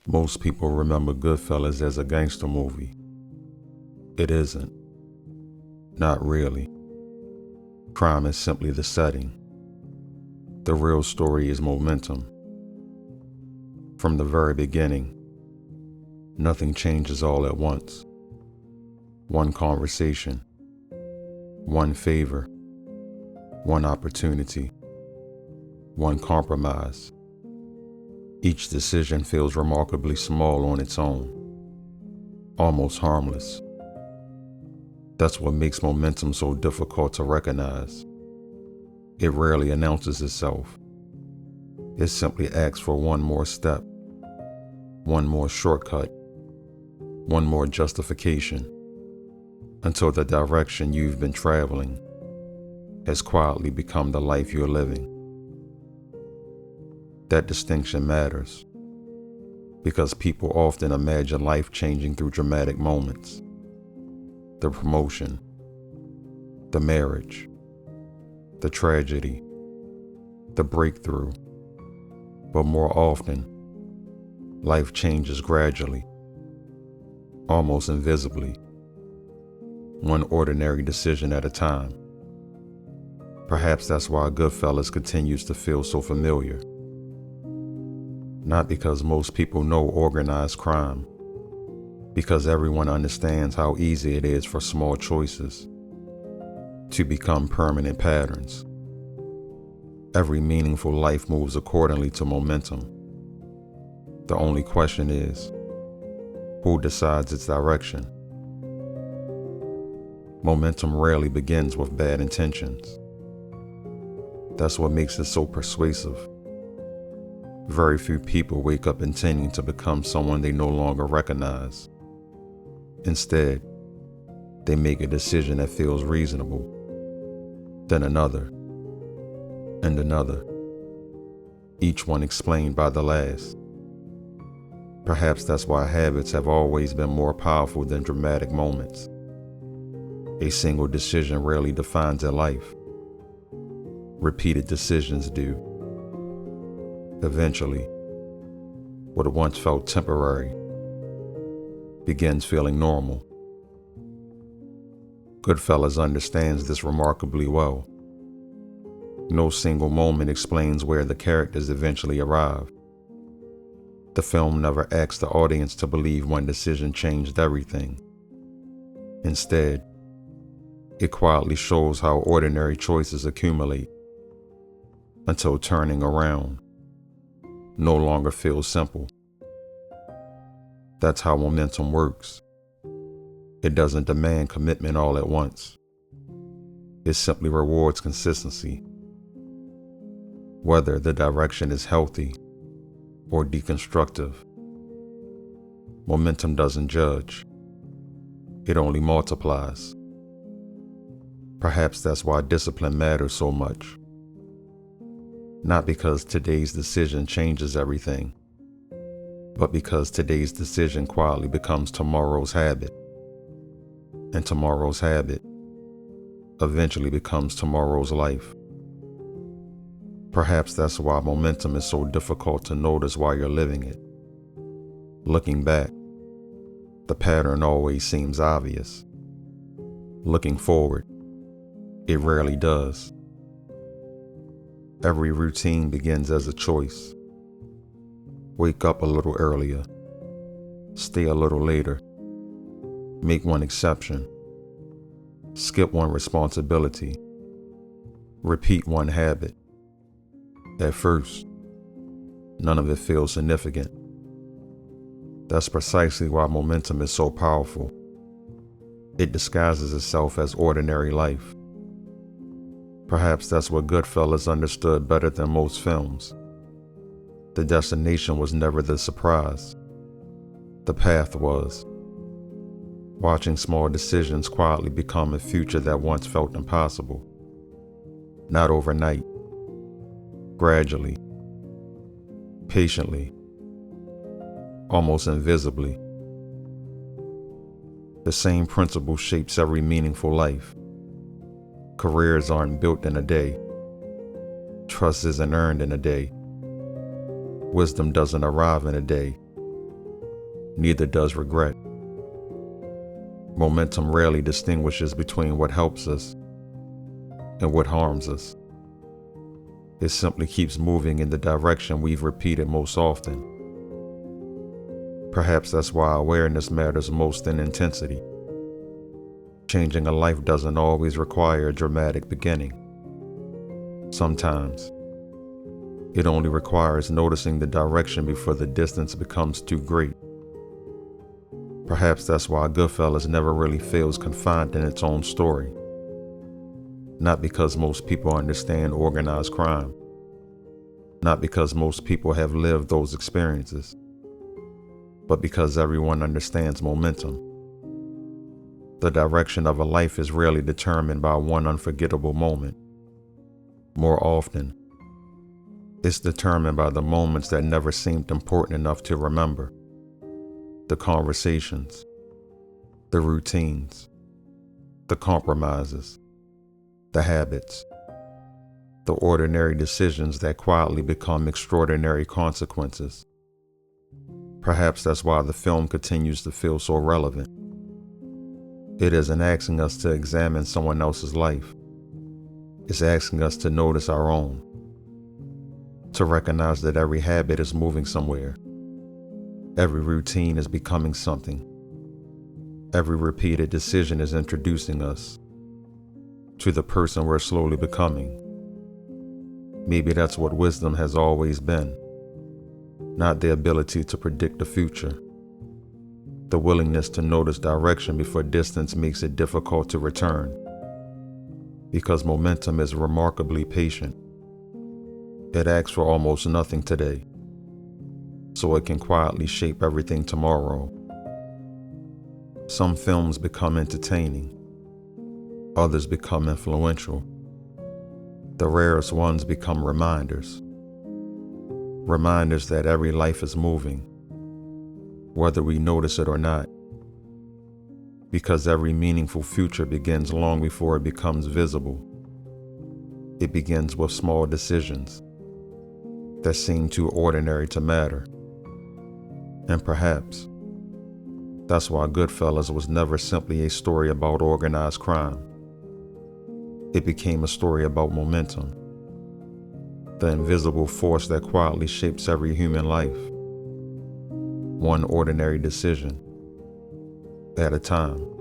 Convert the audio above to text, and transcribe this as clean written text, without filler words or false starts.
Most people remember Goodfellas as a gangster movie. It isn't. Not really. Crime is simply the setting. The real story is momentum. From the very beginning, nothing changes all at once. One conversation, one favor, one opportunity, one compromise. Each decision feels remarkably small on its own, almost harmless. That's what makes momentum so difficult to recognize. It rarely announces itself. It simply asks for one more step, one more shortcut, one more justification, until the direction you've been traveling has quietly become the life you're living. That distinction matters because people often imagine life changing through dramatic moments. The promotion, the marriage, the tragedy, the breakthrough. But more often, life changes gradually, almost invisibly, one ordinary decision at a time. Perhaps that's why Goodfellas continues to feel so familiar. Not because most people know organized crime, because everyone understands how easy it is for small choices to become permanent patterns. Every meaningful life moves accordingly to momentum. The only question is, who decides its direction? Momentum rarely begins with bad intentions. That's what makes it so persuasive. Very few people wake up intending to become someone they no longer recognize. Instead, they make a decision that feels reasonable, then another, and another, each one explained by the last. Perhaps that's why habits have always been more powerful than dramatic moments. A single decision rarely defines a life. Repeated decisions do. Eventually, what once felt temporary begins feeling normal. Goodfellas understands this remarkably well. No single moment explains where the characters eventually arrive. The film never asks the audience to believe one decision changed everything. Instead, it quietly shows how ordinary choices accumulate until turning around no longer feels simple. That's how momentum works. It doesn't demand commitment all at once. It simply rewards consistency. Whether the direction is healthy or deconstructive, momentum doesn't judge. It only multiplies. Perhaps that's why discipline matters so much. Not because today's decision changes everything, but because today's decision quietly becomes tomorrow's habit. And tomorrow's habit eventually becomes tomorrow's life. Perhaps that's why momentum is so difficult to notice while you're living it. Looking back, the pattern always seems obvious. Looking forward, it rarely does. Every routine begins as a choice. Wake up a little earlier. Stay a little later. Make one exception. Skip one responsibility. Repeat one habit. At first, none of it feels significant. That's precisely why momentum is so powerful. It disguises itself as ordinary life. Perhaps that's what Goodfellas understood better than most films. The destination was never the surprise. The path was. Watching small decisions quietly become a future that once felt impossible. Not overnight. Gradually. Patiently. Almost invisibly. The same principle shapes every meaningful life. Careers aren't built in a day. Trust isn't earned in a day. Wisdom doesn't arrive in a day. neither does regret. Momentum rarely distinguishes between what helps us and what harms us. It simply keeps moving in the direction we've repeated most often. Perhaps that's why awareness matters most in intensity. Changing a life doesn't always require a dramatic beginning. Sometimes, it only requires noticing the direction before the distance becomes too great. Perhaps that's why Goodfellas never really feels confined in its own story. Not because most people understand organized crime. Not because most people have lived those experiences. But because everyone understands momentum. The direction of a life is rarely determined by one unforgettable moment. More often, it's determined by the moments that never seemed important enough to remember. The conversations, the routines, the compromises, the habits, the ordinary decisions that quietly become extraordinary consequences. Perhaps that's why the film continues to feel so relevant. It isn't asking us to examine someone else's life. It's asking us to notice our own, to recognize that every habit is moving somewhere. Every routine is becoming something. Every repeated decision is introducing us to the person we're slowly becoming. Maybe that's what wisdom has always been. Not the ability to predict the future. The willingness to notice direction before distance makes it difficult to return. Because momentum is remarkably patient. It asks for almost nothing today, so it can quietly shape everything tomorrow. Some films become entertaining. Others become influential. The rarest ones become reminders. Reminders that every life is moving, whether we notice it or not. Because every meaningful future begins long before it becomes visible. It begins with small decisions that seem too ordinary to matter. And perhaps that's why Goodfellas was never simply a story about organized crime. It became a story about momentum, the invisible force that quietly shapes every human life, one ordinary decision at a time.